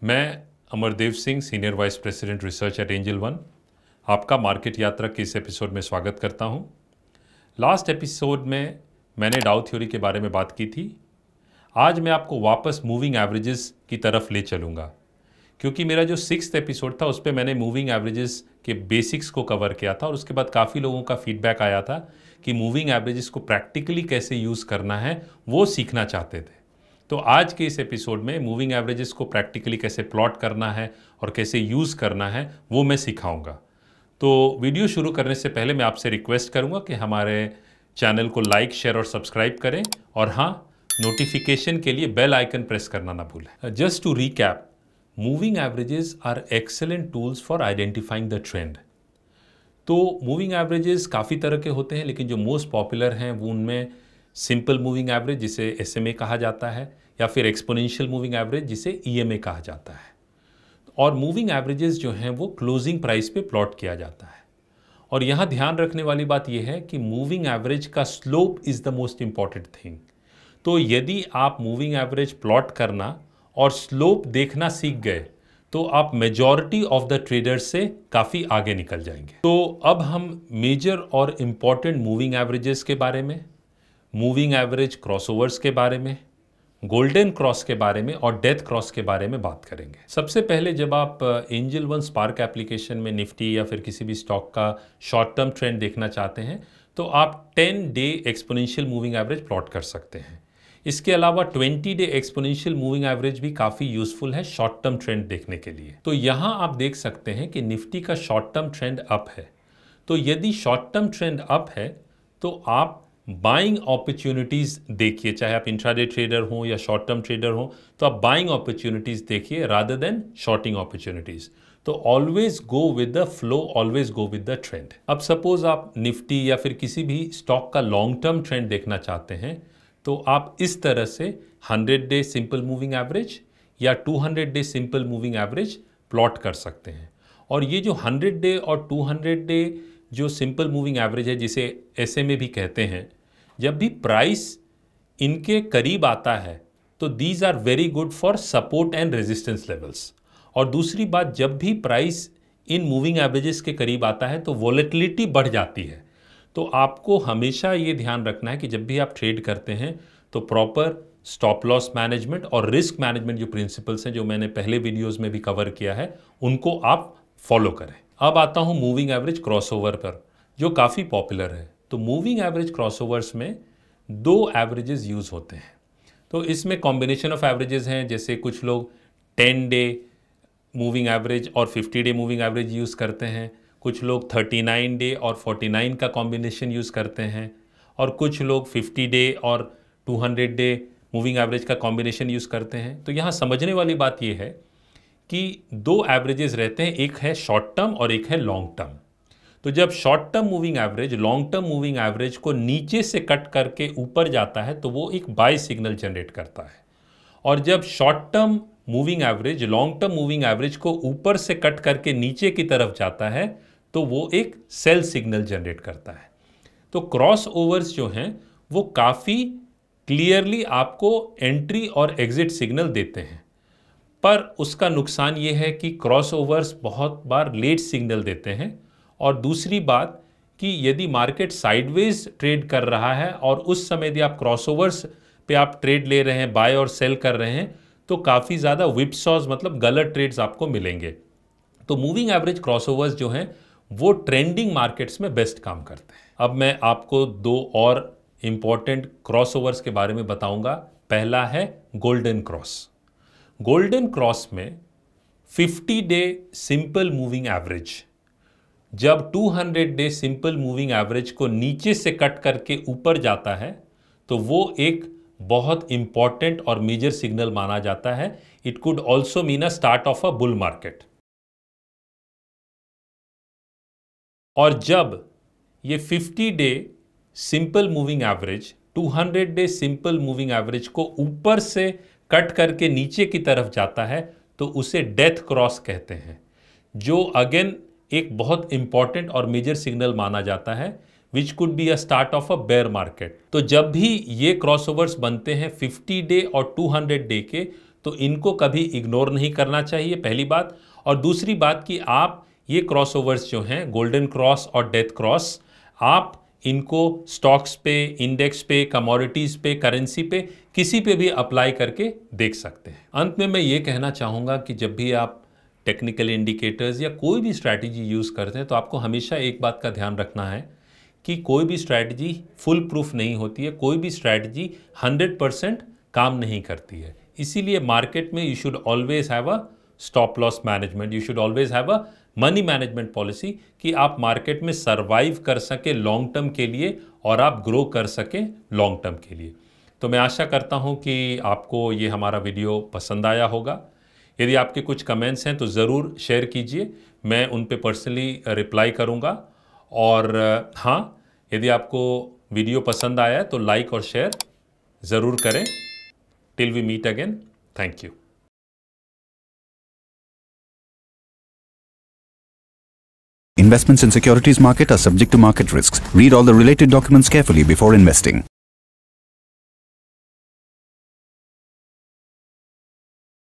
मैं Amardev Singh, senior vice president research eight angel one, आपका market यात्रा के इस एपिसोड में स्वागत करता हूं। लास्ट एपिसोड में मैंने डाउ थ्योरी के बारे में बात की थी। आज मैं आपको वापस मूविंग एवरेजेस की तरफ ले चलूँगा, क्योंकि मेरा जो 6th एपिसोड था उस पर मैंने मूविंग एवरेजेस के बेसिक्स को कवर किया था और उसके बाद काफ़ी लोगों का फीडबैक आया था कि मूविंग एवरेजेस को प्रैक्टिकली कैसे यूज़ करना है वो सीखना चाहते थे। तो आज के इस एपिसोड में मूविंग एवरेजेस को प्रैक्टिकली कैसे प्लॉट करना है और कैसे यूज़ करना है वो मैं सिखाऊंगा। तो वीडियो शुरू करने से पहले मैं आपसे रिक्वेस्ट करूंगा कि हमारे चैनल को लाइक, शेयर और सब्सक्राइब करें और हाँ, नोटिफिकेशन के लिए बेल आइकन प्रेस करना ना भूलें। Just to recap, moving averages are excellent tools for identifying the trend. तो मूविंग एवरेजेस काफ़ी तरह के होते हैं, लेकिन जो मोस्ट पॉपुलर हैं वो उनमें सिंपल मूविंग एवरेज जिसे SMA कहा जाता है, या फिर एक्सपोनेंशियल मूविंग एवरेज जिसे EMA कहा जाता है। और मूविंग एवरेजेस जो हैं वो क्लोजिंग प्राइस पे प्लॉट किया जाता है। और यहाँ ध्यान रखने वाली बात यह है कि मूविंग एवरेज का slope is the most important thing. तो यदि आप मूविंग एवरेज प्लॉट करना और स्लोप देखना सीख गए तो आप मेजॉरिटी ऑफ द ट्रेडर्स से काफ़ी आगे निकल जाएंगे। तो अब हम मेजर और इम्पॉर्टेंट मूविंग एवरेजेस के बारे में, मूविंग एवरेज क्रॉसओवर्स के बारे में, गोल्डन क्रॉस के बारे में और डेथ क्रॉस के बारे में बात करेंगे। सबसे पहले जब आप एंजल वन स्पार्क एप्लीकेशन में निफ्टी या फिर किसी भी स्टॉक का शॉर्ट टर्म ट्रेंड देखना चाहते हैं तो आप 10 day exponential moving average plot कर सकते हैं। इसके अलावा 20 डे एक्सपोनेंशियल मूविंग एवरेज भी काफ़ी यूजफुल है शॉर्ट टर्म ट्रेंड देखने के लिए। तो यहाँ आप देख सकते हैं कि निफ्टी का शॉर्ट टर्म ट्रेंड अप है। तो यदि शॉर्ट टर्म ट्रेंड अप है तो आप बाइंग अपॉर्चुनिटीज़ देखिए, चाहे आप इंट्राडे ट्रेडर हो या शॉर्ट टर्म ट्रेडर हो, तो आप बाइंग अपॉर्चुनिटीज़ देखिए रादर देन शॉर्टिंग अपॉर्चुनिटीज़। तो always go with the flow, always go with the trend. अब सपोज आप निफ्टी या फिर किसी भी स्टॉक का लॉन्ग टर्म ट्रेंड देखना चाहते हैं तो आप इस तरह से 100 डे सिंपल मूविंग एवरेज या 200 day simple moving average plot कर सकते हैं। और ये जो 100 डे और 200 डे जो सिंपल मूविंग एवरेज है, जिसे SMA भी कहते हैं, जब भी प्राइस इनके करीब आता है तो these are very good for support and resistance levels. और दूसरी बात, जब भी प्राइस इन मूविंग एवरेजेस के करीब आता है तो वॉलेटिलिटी बढ़ जाती है। तो आपको हमेशा ये ध्यान रखना है कि जब भी आप ट्रेड करते हैं तो प्रॉपर स्टॉप लॉस मैनेजमेंट और रिस्क मैनेजमेंट जो प्रिंसिपल्स हैं, जो मैंने पहले वीडियोस में भी कवर किया है, उनको आप फॉलो करें। अब आता हूं मूविंग एवरेज क्रॉसओवर पर, जो काफ़ी पॉपुलर है। तो मूविंग एवरेज क्रॉसओवर्स में 2 एवरेजेस यूज़ होते हैं। तो इसमें कॉम्बिनेशन ऑफ एवरेजेस हैं, जैसे कुछ लोग 10 डे मूविंग एवरेज और 50 डे मूविंग एवरेज यूज़ करते हैं, कुछ लोग 39 डे और 49 का कॉम्बिनेशन यूज़ करते हैं, और कुछ लोग 50 डे और 200 डे मूविंग एवरेज का कॉम्बिनेशन यूज़ करते हैं। तो यहाँ समझने वाली बात यह है कि 2 एवरेजेस रहते हैं, एक है शॉर्ट टर्म और एक है लॉन्ग टर्म। तो जब short term moving average long term moving average को नीचे से कट करके ऊपर जाता है तो वो एक बाय सिग्नल जनरेट करता है, और जब short term moving average long term moving average को ऊपर से कट करके नीचे की तरफ जाता है तो वो एक सेल सिग्नल जनरेट करता है। तो क्रॉस ओवर्स जो हैं वो काफ़ी क्लियरली आपको एंट्री और एग्जिट सिग्नल देते हैं, पर उसका नुकसान ये है कि क्रॉस ओवर्स बहुत बार लेट सिग्नल देते हैं। और दूसरी बात कि यदि मार्केट साइडवेज ट्रेड कर रहा है और उस समय यदि आप क्रॉसओवर्स पे आप ट्रेड ले रहे हैं, बाय और सेल कर रहे हैं, तो काफ़ी ज़्यादा विपसॉज मतलब गलत ट्रेड्स आपको मिलेंगे। तो मूविंग एवरेज क्रॉसओवर्स जो हैं वो ट्रेंडिंग मार्केट्स में बेस्ट काम करते हैं। अब मैं आपको 2 और इम्पॉर्टेंट क्रॉसओवर्स के बारे में बताऊंगा। पहला है गोल्डन क्रॉस। गोल्डन क्रॉस में 50 डे सिंपल मूविंग एवरेज जब 200 डे सिंपल मूविंग एवरेज को नीचे से कट करके ऊपर जाता है तो वो एक बहुत इंपॉर्टेंट और मेजर सिग्नल माना जाता है। It could also mean a start of a bull market. और जब ये 50 day simple moving average 200 day simple moving average को ऊपर से कट करके नीचे की तरफ जाता है तो उसे डेथ क्रॉस कहते हैं, जो अगेन एक बहुत इंपॉर्टेंट और मेजर सिग्नल माना जाता है, which could be a start of a bear market. तो जब भी ये क्रॉसओवर्स बनते हैं 50 डे और 200 डे के, तो इनको कभी इग्नोर नहीं करना चाहिए, पहली बात। और दूसरी बात कि आप ये क्रॉसओवर्स जो हैं, गोल्डन क्रॉस और डेथ क्रॉस, आप इनको स्टॉक्स पे, इंडेक्स पे, कमोडिटीज़ पे, करेंसी पे, किसी पे भी अप्लाई करके देख सकते हैं। अंत में मैं ये कहना चाहूँगा कि जब भी आप टेक्निकल इंडिकेटर्स या कोई भी स्ट्रैटेजी यूज़ करते हैं तो आपको हमेशा एक बात का ध्यान रखना है कि कोई भी स्ट्रैटेजी फुल प्रूफ नहीं होती है, कोई भी स्ट्रैटेजी 100% काम नहीं करती है। इसीलिए मार्केट में you should always have a stop loss management, you should always have a money management policy कि आप मार्केट में सर्वाइव कर सके लॉन्ग टर्म के लिए और आप ग्रो कर सकें लॉन्ग टर्म के लिए। तो मैं आशा करता हूं कि आपको ये हमारा वीडियो पसंद आया होगा। यदि आपके कुछ कमेंट्स हैं तो ज़रूर शेयर कीजिए, मैं उन पे पर्सनली रिप्लाई करूंगा। और हाँ, यदि आपको वीडियो पसंद आया है तो लाइक और शेयर ज़रूर करें। Till we meet again, thank you. Investments in securities market are subject to market risks. Read all the related documents carefully before investing.